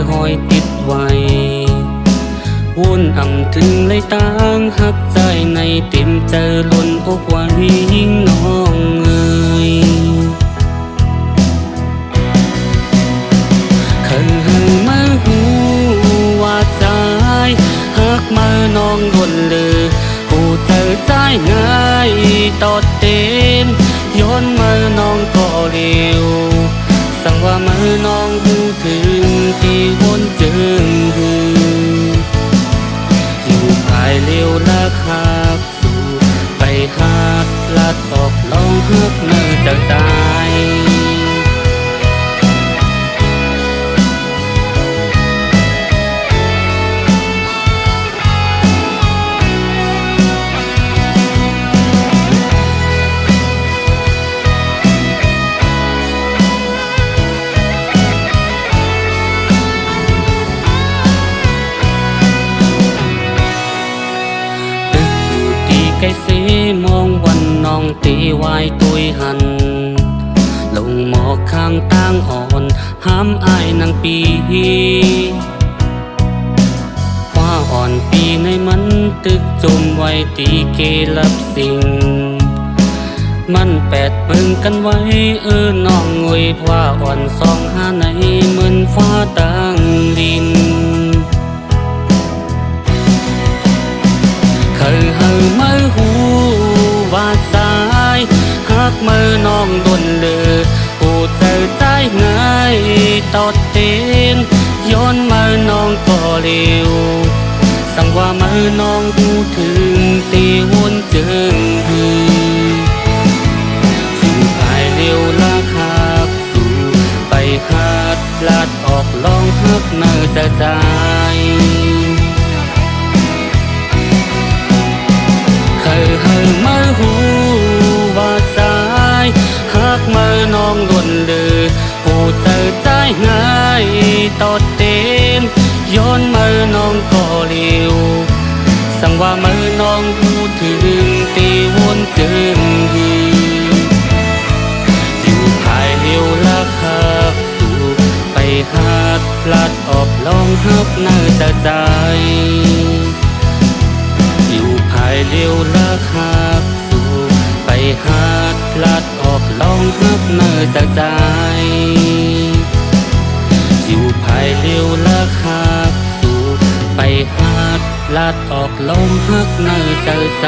หอยติดไว้วนอำถึงเลยต่างหักใจในเต็มเจอล้นอกไว้ยิ่งน้องเอ่ยเคยให้มาหูว่าใจหักมาน้องล้นเลยหูเจอใจง่ายตอดเต็มย้อนมาน้องก็เร็วสั่งว่ามือน้องหูถึงที่วนเจิงหูอยู่ภายเลี้ยวลักหักสู่ไปหักลัดออกลองหักมือจากใจไก่เสมองวันน้องตีวายตุยหันลงหมอกข้างต่างอ่อนห้ามอายนางปีว่าอ่อนปีในมันตึกจมไว้ตีเกลับสิ่งมันแปดเปิงกันไว้น้องงวยว่าอ่อนสองหาในเหมือนฟ้าต่างดินเคยให้มือหูว่าสายหักมือน้องดนเลยหูเจอใจง่ายตอดเต็มย้อนมือน้องก็เร็วสั่งว่ามือน้องหูถึงตีวนเจิงหือสู่ภายเร็วละหักสู่ไปหัดลาดออกลองหักมือจะใจเคยให้มือหูว่าสายหักมือน้องล้นเลยหูเจอใจง่ายตอดเต็มย้อนมือน้องก็เร็วสั่งว่ามือน้องหูถึงตีวนเจิงหืออยู่ภายเร็วลักหักสู่ไปหัดพลัดออกลองหักเนื้อจะใจอยู่ภายเร็วลักหักสู่ไปหัดพลัดออกลองหักเนื้อจากใจอยู่ภายเร็วลักหักสู่ไปหัดพลัดออกลองหักเนื้อจากใจ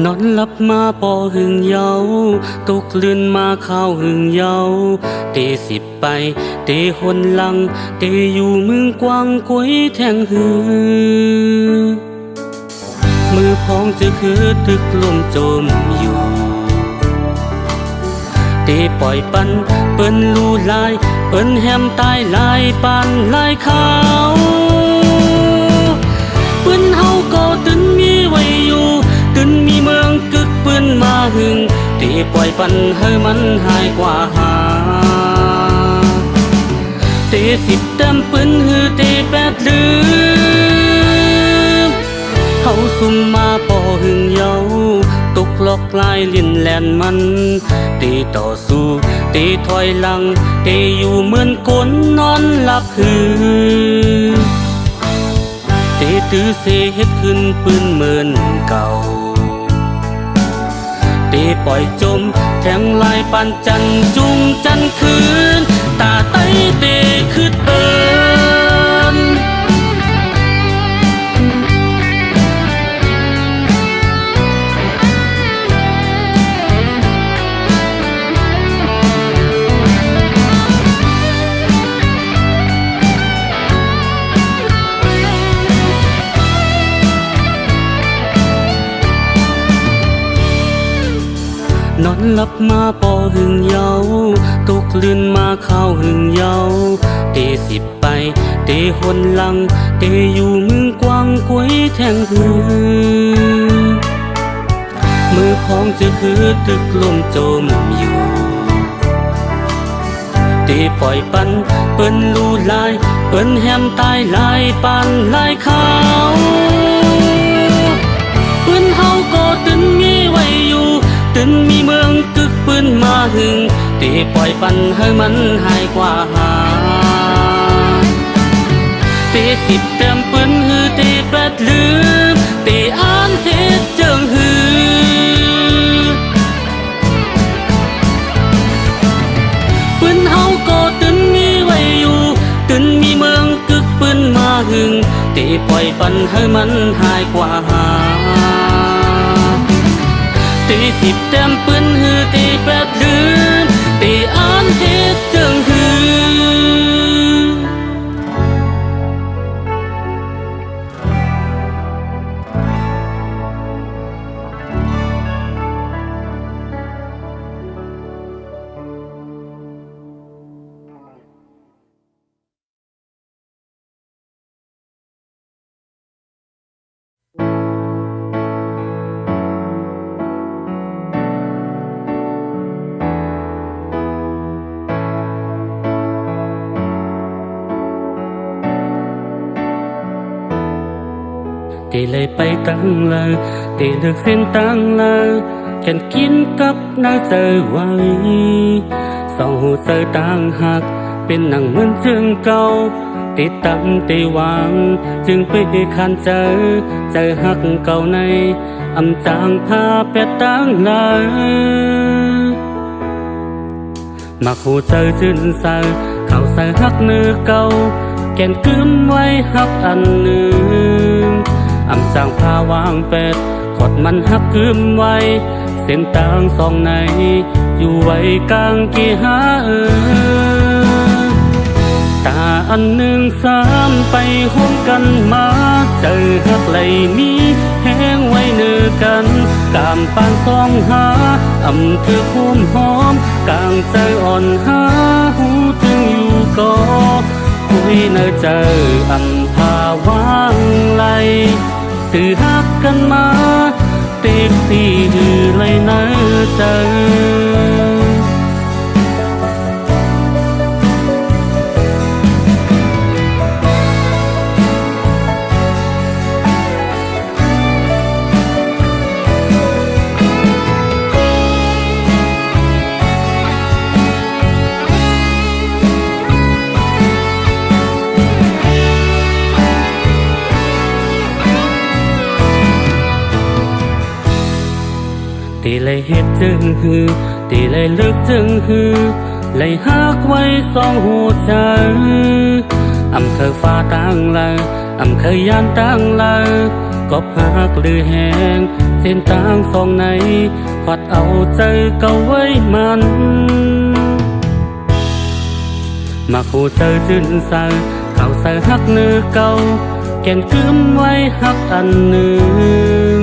นอนหลับมาปอหึงเยาตกลื่นมาข้าวหึงเยาตีสิบไปตีหนหลังตีอยู่มึงกวางกวยแทงหือมือพองจะคือตึกลมโจมอยู่ตีปล่อยปันเปิ้นลูลายเปิ้นแฮมตายลายปันลายขาวเปิ้นเฮาก็ตึนมีไว้อยู่ตึนมีเมืองกึกปืนมาหึงตีปล่อยปันให้มันหายกว่าหาตีสิบเต็มปืนหือตีแปดลืมเฮาซุ่มมาปอหึงเยาตกลอกลายลิ้นแลนมันตีต่อสู้ตีถอยหลังตีอยู่เหมือนคนนอนหลับหือตีตื้อเสเฮ็ดขึ้นปืนเหมือนเก่าตีปล่อยจมแทงลายปันจันจุงจันคืนตาไตเตคือเติน นลับมาปอหึงเยาตกลื่นมาเข้าหึงเยาเตสิบไปเตหนหลังเตอยู่มึงกว้างกวยแทงหือมือพองจะคือตึกลมโจมอยู่เตปล่อยปันเปิ้นลูลายเปิ้นแฮมตายลายปันลายขาวปืนเฮาก็ตึนมีไว้อยู่ตึนมีเมืองตึกปืนมาหึงเตปล่อยปันให้มันหายกว่าหาเตสิบเต็มปืนฮือเตแปดลืมเตอ่านเฮ็ดเจิงฮือปืนเฮาก็ตึนมีไว้อยู่ตึนมีเมืองกึกปืนมาหึงเตปล่อยปันให้มันหายกว่าหาเตสิบเต็มปืนฮือเตแปดลืมเตอ่านเฮ็ดเจิงฮือเตเลยไปตั้งเลยเตเลือกเส้นตั้งเลยแค่กินกับน้าเจอไว้สองหูเจอต่างหักเป็นหนังเหมือนจึงเก่าเตตั้งเตวางจึงไปคันเจอหักเก่าในอำจางพาเป็ดตั้งเลยมาคู่เจอจืนใส่เขาใส่หักเนื้อเก่าแก่นกึมไว้หักอันหนึ่งอำจางพาวางเป็ดขดมันหักกึมไว้เส้นต่างสองในอยู่ไว้กลางกี่หาตาอันหนึ่งสามไปห่วมกันมาเจอหักไหลมีแห้งไว้เนื้อกันกามปานสองหาอำคือภูมิหอมกลางใจอ่อนหาหูถึงอยู่ก็คุยเนอเจออำพาวางไหลตื่อหักกันมาเต็กที่หือเลยเนอเจอตีเลยเฮ็ดจึงฮือตีเลยเลิกจึงฮือเลยหักไว้สองหัวใจอำเคยฟ้าตั้งเลยอำเคยยานตั้งเลยกบหักหรือแหงเส้นต่างสองในขวัดเอาใจเก่าไว้มันมาคู่เจอจืนใส่เขาใส่หักเนื้อเก่าแก่นกึมไว้หักอันหนึ่ง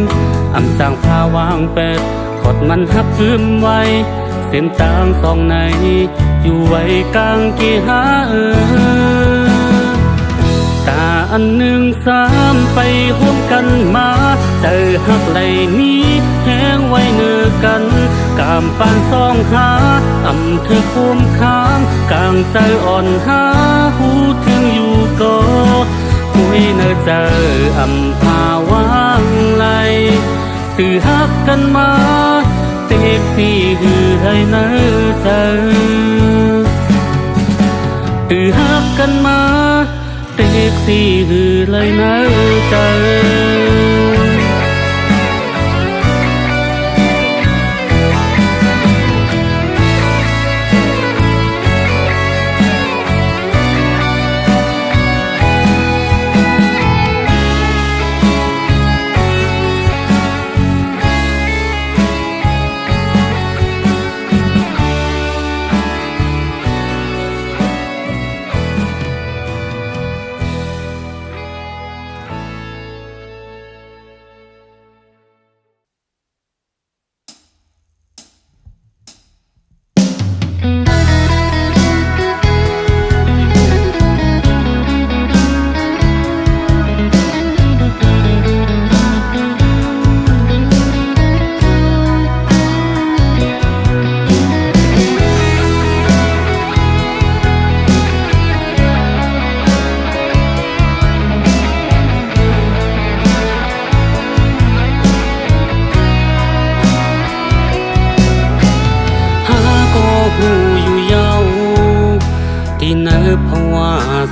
อำจางพาวางเป็ดขดมันหักกึมไว้เส้นต่างสองในอยู่ไว้กลางกี่หาตาอันหนึ่งสามไปห่วมกันมาเจอหักไหลมีแห้งไว้เนื้อกันกามปานสองหาอำเธอภูมิค้างกลางใจอ่อนหาหูถึงอยู่ก็คุยเนอเจออำพาวางไหลตื่อหักกันมาเต็กที่หือให้เนอเจอตื่อหักกันมาเต็กที่หือเลยเนอเจอ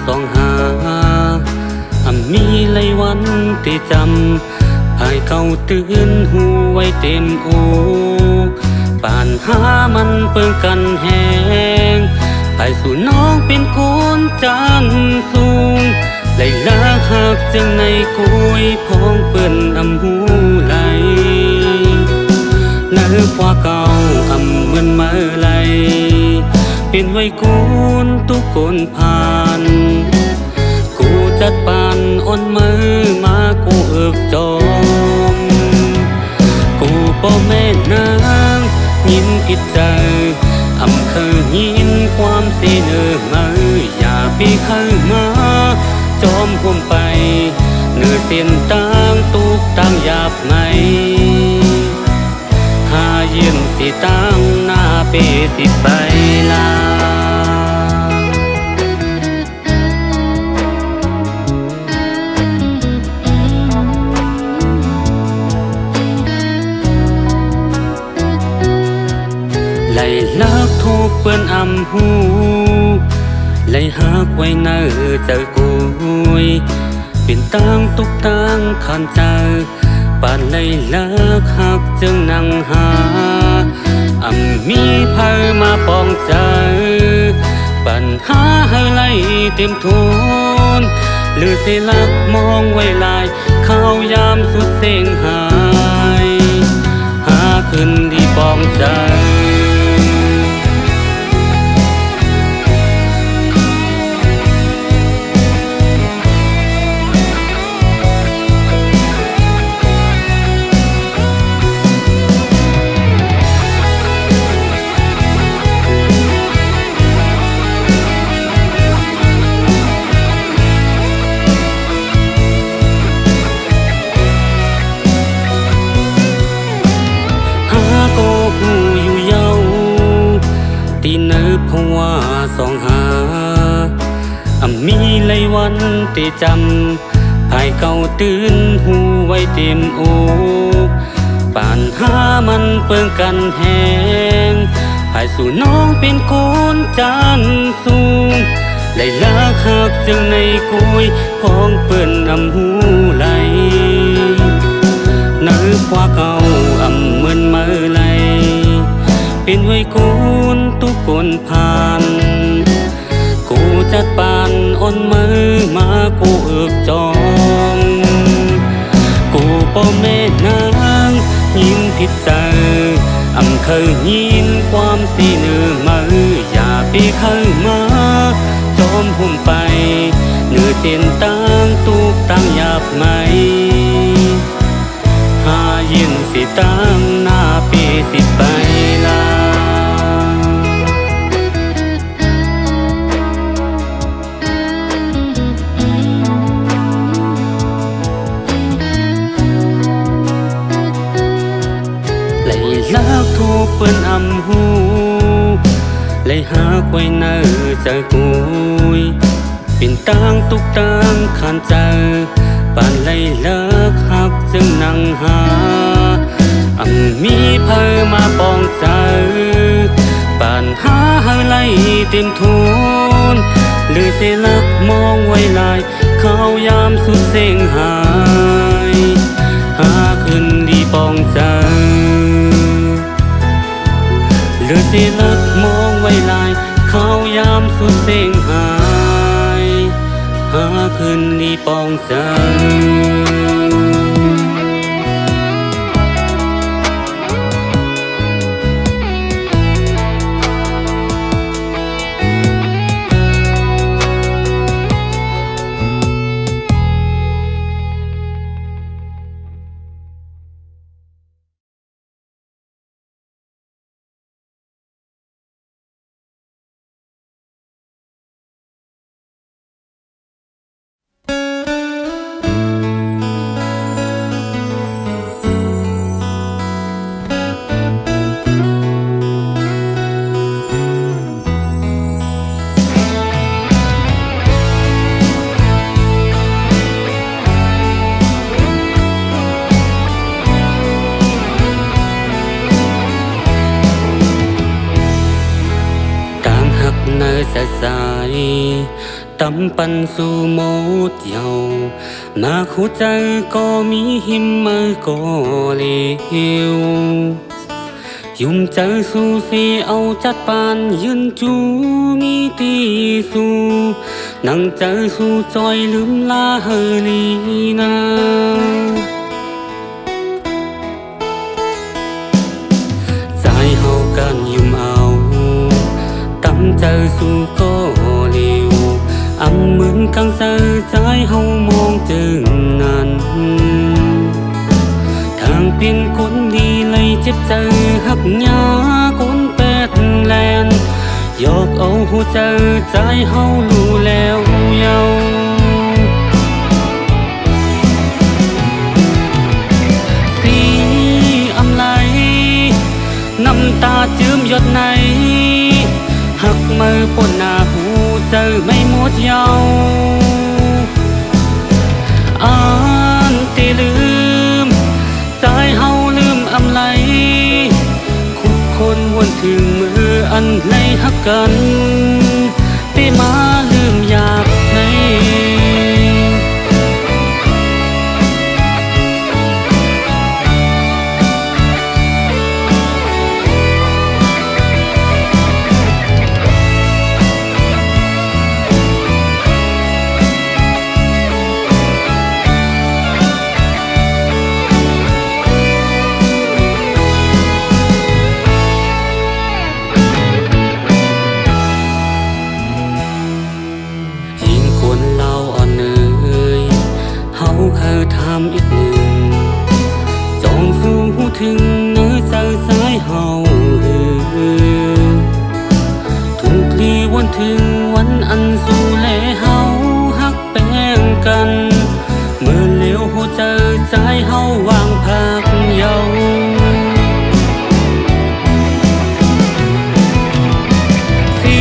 สองหามีไลวันที่จำภายเก่าตื่นหูไว้เต็มอกป่านหามันเปิงกันแหงภายสู่น้องเป็นกุนจันสูงไหลลาหักจึงในกุยพองเปิ้นหูไหลเนื้อว่าเก่าเหมือนเมื่อไหลเป็นไว้กุนทุกคนผ่านกูจัดปานอ่อนมือมากูเอิกจอมกูป่แม่นางยินผิดใจเคยยินความเสียเนื้อมืออย่าปีเข้ามาจอมคุมไปเนื้อเส้นต่างตุกต่างหยาบไหมหาเยี่ยมสิตั้งหน้าเปสิไปลาไหลลักทุกเปื้อนหูไหลหักไว้เนื้อเจอกุยเป็นตั้งตุกตั้งขันเจอป่านไหลลักหักจึงนั่งหามีเพิ่มาปองใจปัญหาให้ไหลเต็มทุนหรือสิลักมองไว้ลายเข้ายามสุดเสียงหายหาขึ้นดีปองใจตีเนื้อเพราะว่าสองหามีไลวันที่จำภายเก่าตื่นหูไว้เต็มอกป่านหามันเปิงกันแหงภายสู่น้องเป็นกุนจันสูงไหลลาหักจึงในกุยพองเปิ้นหูไหลเนื้อว่าเก่าเหมือนเมื่อไหลเป็นไว้กุนทุกคนผ่านกูจัดปานอ่อนมือมากูเอิกจองกูป่แม่นางยินผิดใจเคยยินความสีเนื้อมืออย่าปีเข้ามาจอมหุ่มไปเนื้อเส้นต่างตุกต่างหยาบไหมหายินสิตั้งหน้าปีสิไปลาลักทุกเปิ้นหูไหลหักไว้เนื้อเจอกุยเป็นตั้งตุกตั้งขันเจอป่านไหลเลิกหักจึงนั่งหามีเพิ่มาปองใจป่านหาให้ไหลเต็มทุนหรือเสลักมองไว้ลายเข้ายามสุดเสียงหายหาขึ้นดีปองใจหรือสิลักมองไว้ลายเข้ายามสุดเสียงหายหาขึ้นดีปองใจ สดใสตำปันสู่หมดเยาวมาหัวใจก็มีหิมมือก็เลวยุ่มใจสู้สิเอาจัดปานยืนจูมีตีสู้นั่งใจสู้จอยลืมลาเฮลีนาใจเฮากันยุ่มเอาตั้งใจสู้ก็เลวอำเหมือนกังเสือใจเฮามองจึงนั้นทางเป็นคนดีเลยเจ็บใจหักยาคนแปดแลนยกเอาหัวใจใจเฮารู้แล้วเยาสีอำไลน้ำตาจืมหยดในหักมือปนหน้าหูเจอไม่หมดเยาอ่านตีลืมใจเฮาลืมอำไลคุกคนวนถึงมืออันในหักกันไปมาลืมอยากในเคยทำอีกหนึ่งจองสู้ถึงเนื้อใจสายเฮาถูกลีวันถึงวันอันสู้แลเฮาฮักแป้งกันเมื่อเลี้ยวหัวใจใจเฮาวางพักเยาสี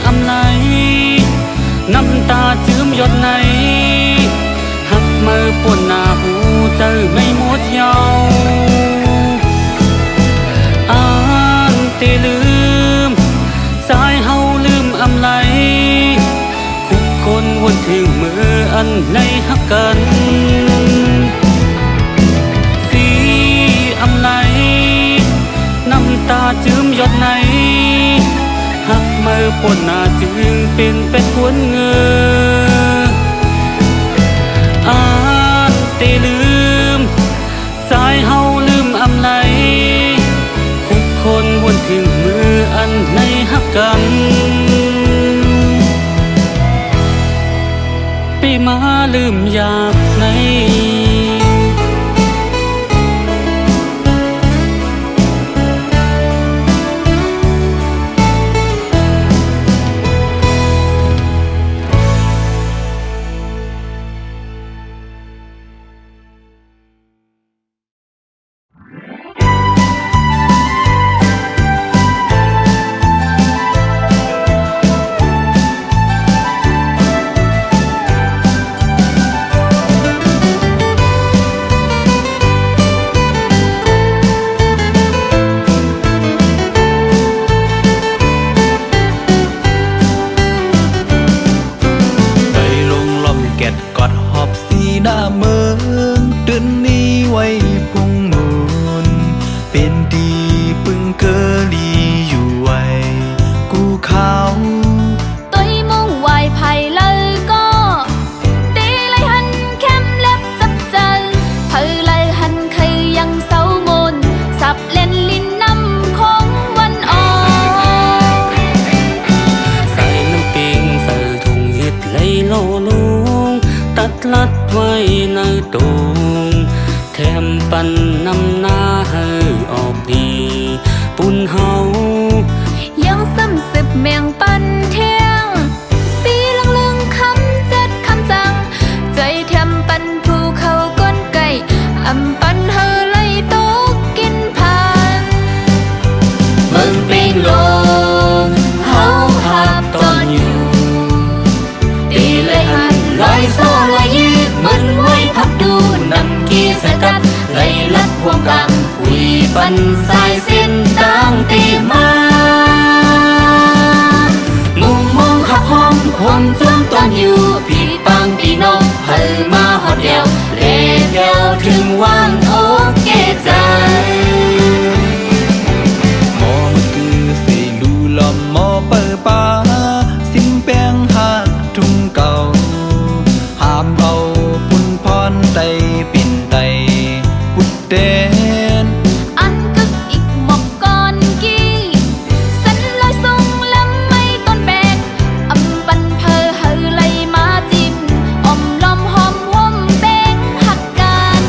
อำไลน้ำตาจืมหยดในมือปนหน้าหูเจอไม่หมดเยาอ่านตีลืมสายเฮาลืมอำไลคุกคนวนถึงมืออันในหักกันสีอำไลน้ำตาจืมหยดในหักมือปนหน้าจึงเป็นเป็ดหวนเงืออ่านตีลืมสายเฮาลืมอำไลคุกคนวนถึงมืออันในหักกันไปมาลืมอยากในหน้าเมืองเดือนนี้ไว้พุ่งมูลเป็นดีปึงเกอลีอยู่ไว้กูเขาตัวมองไหวไผ่เลยก็ตีเลยหันเข้มเล็บจับใจเผยเลยหันเคยยังเศร้ามนสับเล่นลิ้นน้ำของวันออกใส่น้ำปิงใส่ถุงยึดเลยโลลุงตัดลัดไว้ในตรงแถมปันน้ำหน้าให้ออกดีปุ่นเฮายังซ้ำสิบแมงปันเที่ยงสีเหลืองคำเจ็ดคำจังใจแถมปันภูเขาก้นไก่อำปันเฮอเลยตกกินผ่านมึงปิงลมเฮาหับตอนอยู่ตีเลยหันลอยโซ่ลอยยืดมันไว้พักดู hôm xuống toànอยู่พี่ปังพี่น้องเฮอมาฮอดเดียวเลเดียวถึงว่างโอเคใจหมอมันคือเสลูลอมหมอเปิดป้าสิมแป้งหาดทุ่งเก่าหามเอาปุ่นพรไตปิ่นไตปุดเต้นอันกึกอีกหมอกก่อนกี้สันลอยทรงลำไม่ต้นแบกอำบันเพอเฮอไหลมาจิ้มอมลอมหอมห่มแบงหักกัน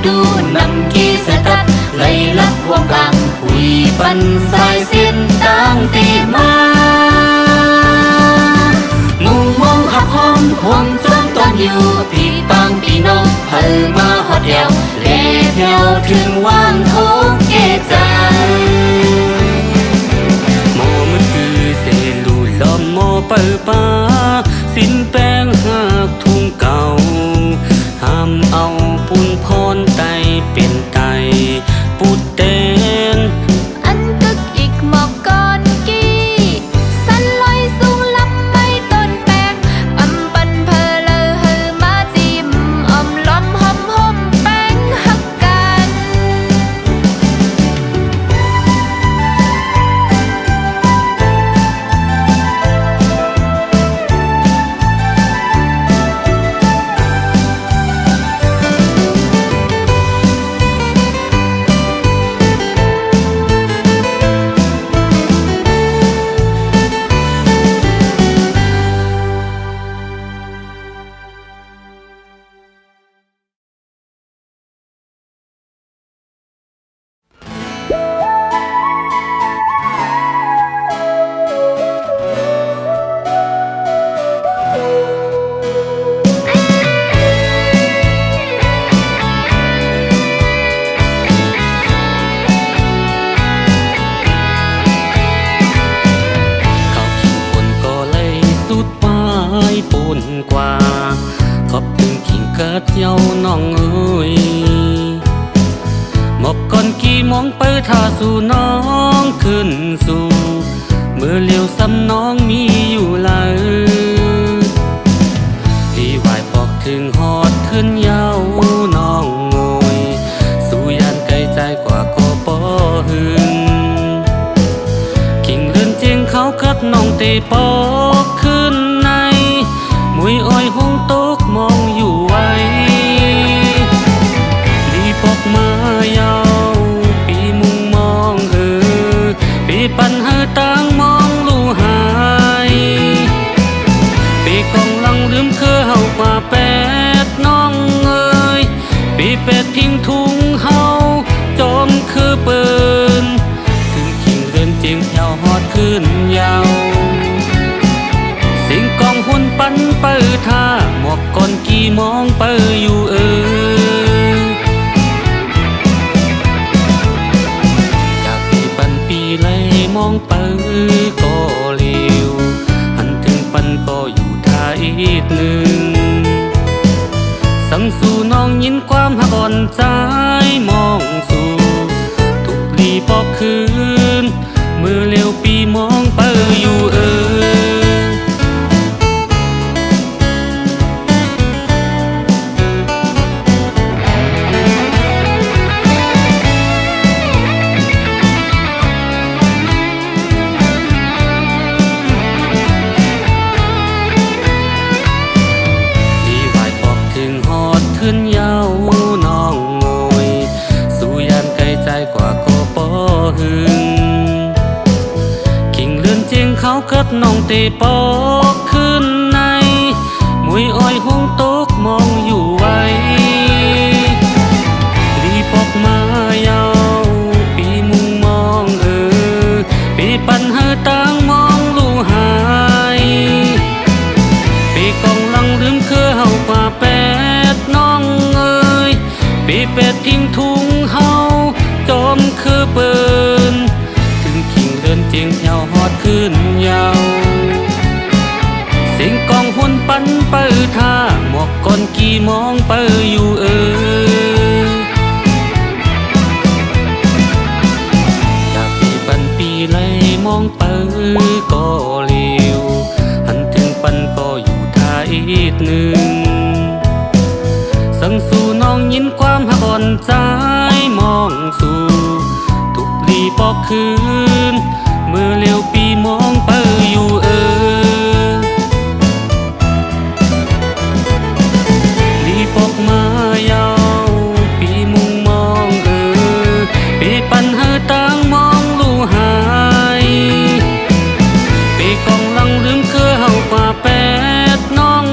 ดูนำกีสตัดไล่ลักวงกลางหุยปันสายเส้นตั้งตีมามุงมองหักหอมห่วงจนตอนอยู่พี่ปังพี่น้องเฮอมาฮอดเดียวเลเดียวถึงว่างโอเคใจโมมันคือเซลูลอมโมเปิดป้าสิ้นแป้งหักทุ่งเก่าห้ามเอาปุ่นพรไตเป็นไตปุดเต้นอันกึกอีกหมอกก่อนกี้สันลอยสูงลำไม่ต้นแปกอำปันเพอเลอเฮอมาจิ้มอมล้อมหอมห่มแป้งหักกันกว่าขอบถึงขิงเกิดเย้าน้องเอ้ยหมอบก่อนกี่มองเปิดท่าสู่น้องขึ้นสู่เมื่อเลี้ยวซ้ำน้องมีอยู่เลยที่ไหวปอกถึงหอดขึ้นเย้าน้องโอยสู่ยันไกลใจกว่าก็ปอหึงกิ่งเลื่อนเจียงเขาคัดน้องเตปอกขึ้นในมุยอ้อยหงตกมองอยู่ไว้รีปอกมายาวปีมุงมองปีปันเฮอต่างมองลู่หายปีกองลังลืมคือเฮากว่าแปดน้องเอ้ยปีเป็ดทิ้งทุ่งเฮาจมคือปืนถึงขิงเรือนจริงเหี่ยวหอดขึ้นยาวสิ่งกองหุ่นปันเปิดท่าหมอกก่อนกี่มองเปิดอยู่อยากปีปันปีไล่มองเปิดก็เลี้ยวหันถึงปันก็อยู่ท่าอีกหนึ่งสั่งสู่น้องยินความหักอ่อนใจมองสู่ทุกลีปอกคืนเมื่อเลี้ยวปีมองเปิดอยู่ขึ้นเย้าน้องโอยสู่ยานไกลใจกว่าก็ปอหึงกิ่งเลื่อนเจียงเขาคัดน้องเตปอกขึ้นในมุยอ้อยหงตกมองอยู่ไว้รีปอกมายาวปีมุง นถึงขิงเดินเจียงแถวฮอดขึ้นยาวเสียงกองหุ่นปันเปิดท่าหมอกก่อนกี่มองเปิดอยู่อยากปีปันปีไล่มองเปิดก็เลี้ยวหันถึงปันก็อยู่ท่าอีกหนึ่งสั่งสู่น้องยินความหักอ่อนใจมองสู่ทุกลีปอกคืนเมื่อเลี้ยวปีมองเปิดอยู่ลีปอกมายาวปีมุงมองปีปันเฮอต่างมองลู่หายปีกองลังลืมคือเฮากว่าแปดน้อง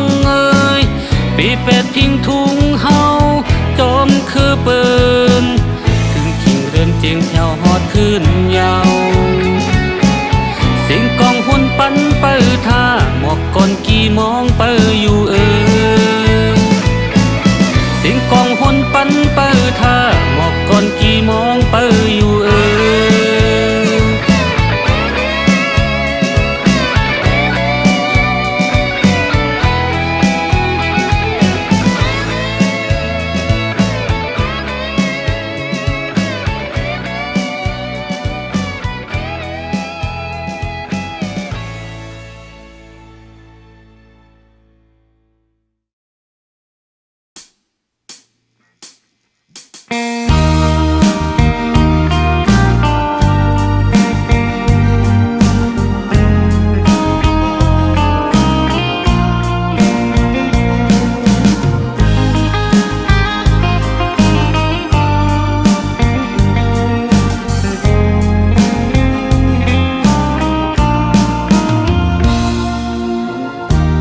ปีเป็ดทิ้งทุ่งเฮาจมคือเปินถึงขิงเรือนเจียงแถวฮอดขึ้นยาวเสียงกองหุ่นปันเปิดท่าหมอกก่อนกี่มองเปิดอยู่เสียงกองหุ่นปันเปิดท่าหมอกก่อนกี่มองเปิดอยู่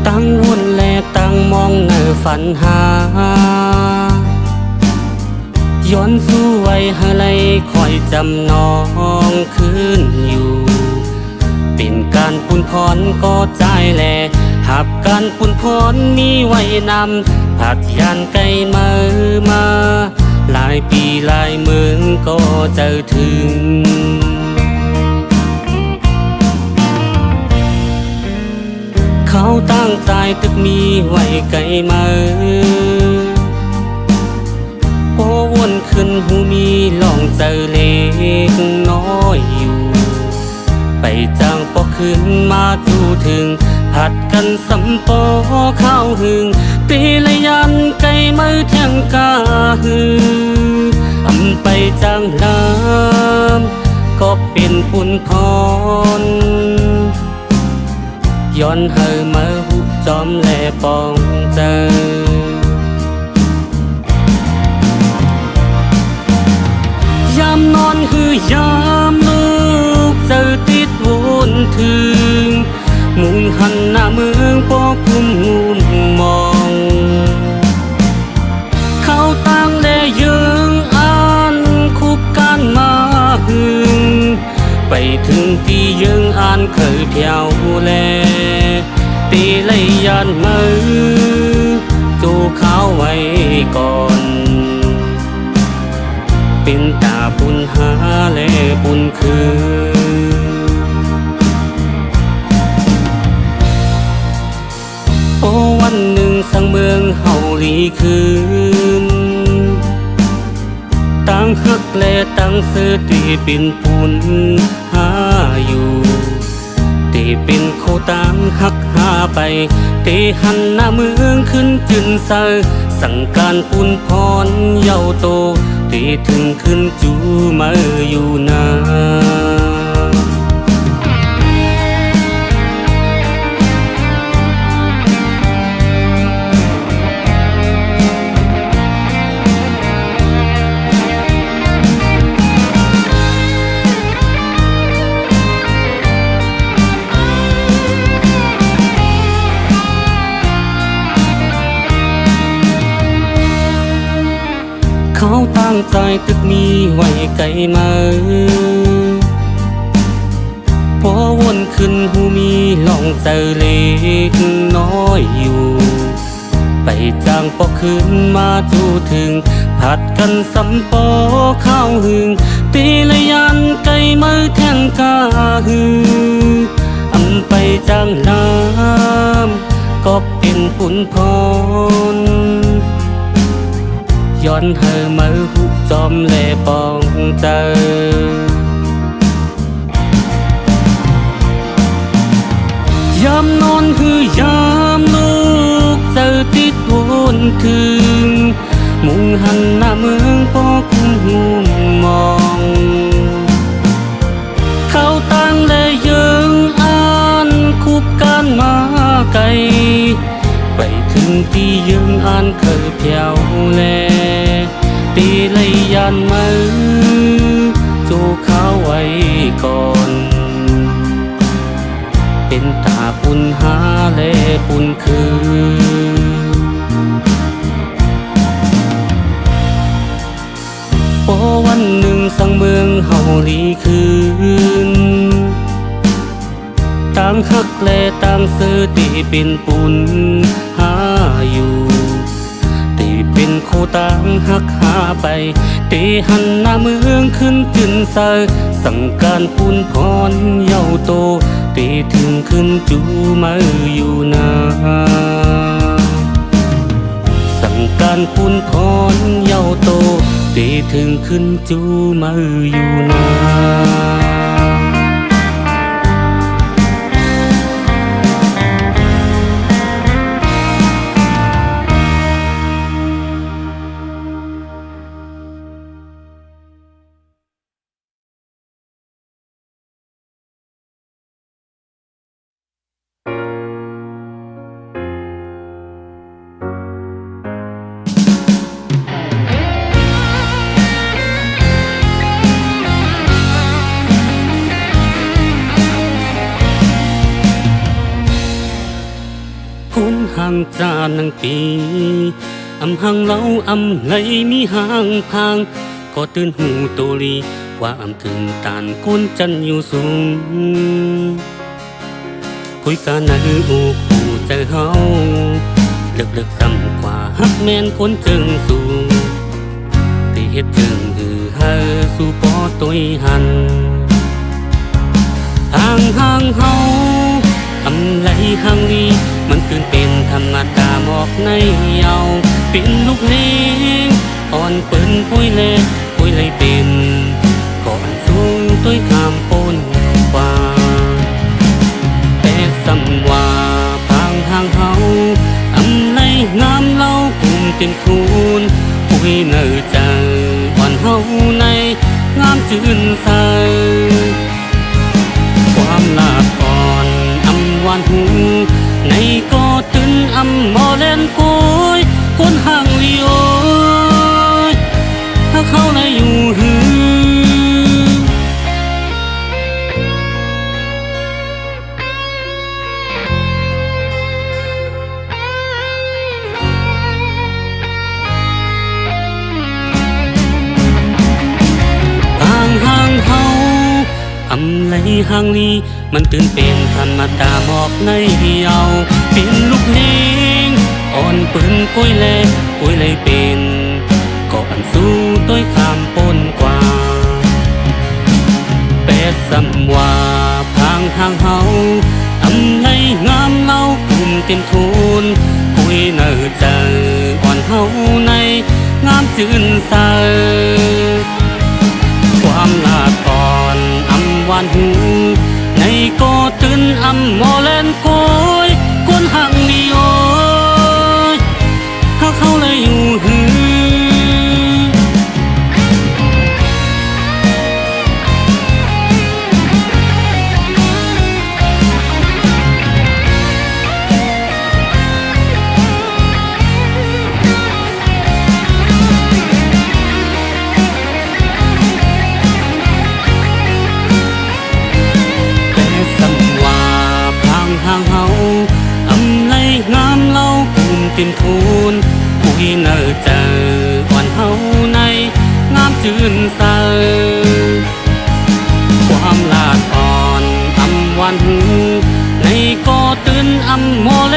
ตั้งวุ่นและตั้งมองฝันหาย้อนสู้ไว้ให้ไรคอยจำนองคืนอยู่เป็นการปุ่นพรก็ใจแลหับการปุ่นพรมีไว้นำผักยานไกลมือมาหลายปีหลายเมืองก็เจอถึงเขาตั้งใจตึกมีไว้ไกลมือพอวนขึ้นหูมีลองเจอเล็กน้อยอยู่ไปจางปอขึ้นมาจูถึงผัดกันสัมปอข้าวหึงตีละยันไกลมือเที่ยงกาหึงอำไปจางลำก็เป็นปุ่นพรย้อนเฮอมาหุบจอมแลปองเจอยามนอนคือยามลูกเจอติดวนถึงมุงหันหน้าเมืองปอคุมงุมมองเขาตั้งแลยืงอ่านคุบการมาหึงไปถึงที่ยังอ่านเคยเพียวแลตีเลยยานมือจูเขาไว้ก่อนเป็นตาปุนหาและปุนคือโอ้วันหนึ่งสังเมืองเฮาหลีคืนตั้งฮึกและตั้งซื้อตีเป็นปุนหาอยู่ตีเป็นโคตังหักหาไปตีหันหน้าเมืองขึ้นจืนเซอสั่งการปุนพรเย้าโตตีถึงขึ้นจูมาอยู่นาเขาตั้งใจตึกมีไว้ไกลมือพอวนขึ้นหูมีลองเจอเล็กน้อยอยู่ไปจางปอขึ้นมาจูถึงผ ผัดกันสำปอข้าวหึงตีละยันไก่มือแทงกาหึงอำไปจางน้ำก็เป็นปุ่นพรย้อนเธอมือหุบจอมแลปองเจอยามนอนคือยามลูกเจอติดวนถึงมุ่งหันหน้าเมืองปอกหุ่มมองเขาตั้งและยืงอ่านคุบการมาไกลไปถึงที่ยืงอ่านเคยเพียวแลตีเลยยานมือจูเขาไว้ก่อนเป็นตาปุ่นหาและปุ่นคือพอวันหนึ่งสังเมืองเฮาลีคืนต่างฮักและต่างซื้อตีเป็นปุ่นหาอยู่ตีเป็นโคต่างฮักหาไปตีหันหน้าเมืองขึ้นขึ้นเซอสั่งการปุ่นพรเย้าโตตีถึงขึ้นจูมืออยู่นาสั่งการปุ่นพรเย้าโตตีถึงขึ้นจูมืออยู่นาคุ้นห่างจานังปีอำห่างเล่าอำไหลมีห่างพางก็ตื่นหูโตลีว่าอำถึงตานก้นจันอยู่สูงคุยกันในอูกูใจเฮาเลิกซ้ำกว่าฮักแม่นคนจึงสูงที่เฮ็ดจึงหือเฮาสู่ปอตัวหันห่างเฮาอำไหลห่างลีมันตื่นเป็นธรรมดาหมอกในเยาเป็นลูกเลี้ยงอ่อนเปิ้นปุ้ยเลยเป็นก่อนสู้ด้วยคำปนกว่าแต่สำว่าพังห่างเฮาอำไหลงามเล่าปุ่มเต็มทุนปุ้ยเนื้อใจอ่อนเฮาในงามจืนใสความลาก่อนวานหูในก็ตื่นอำมอเล่นกุยคนห่างลีโอถ้าเขาเลยอยู่หืห่างเฮาอำไหลห่างลีมันตื่นเป็นธรรมดาหมอกในเยาเป็นลูกเลี้ยงอ่อนปืนกุ้ยเลยเป็นก่อนสู้ด้วยคำปนกว่าเป็ดสำว่าพังห่างเฮาอำไหลงามเล่ากลุ่มเต็มทุนกุ้ยเนื้อใจอ่อนเฮาในงามจืนใสความลาก่อนอำวานหูในก็ตื่นอำมอเล่นกุยคนห่างลีโอถ้าเขาเลยอยู่หืเต็มทุนปุ้ยเนื้อเจออ่อนเฮาในงามจืนใสความลาก่อนอำวันหูในก็ตื่นอำโมเล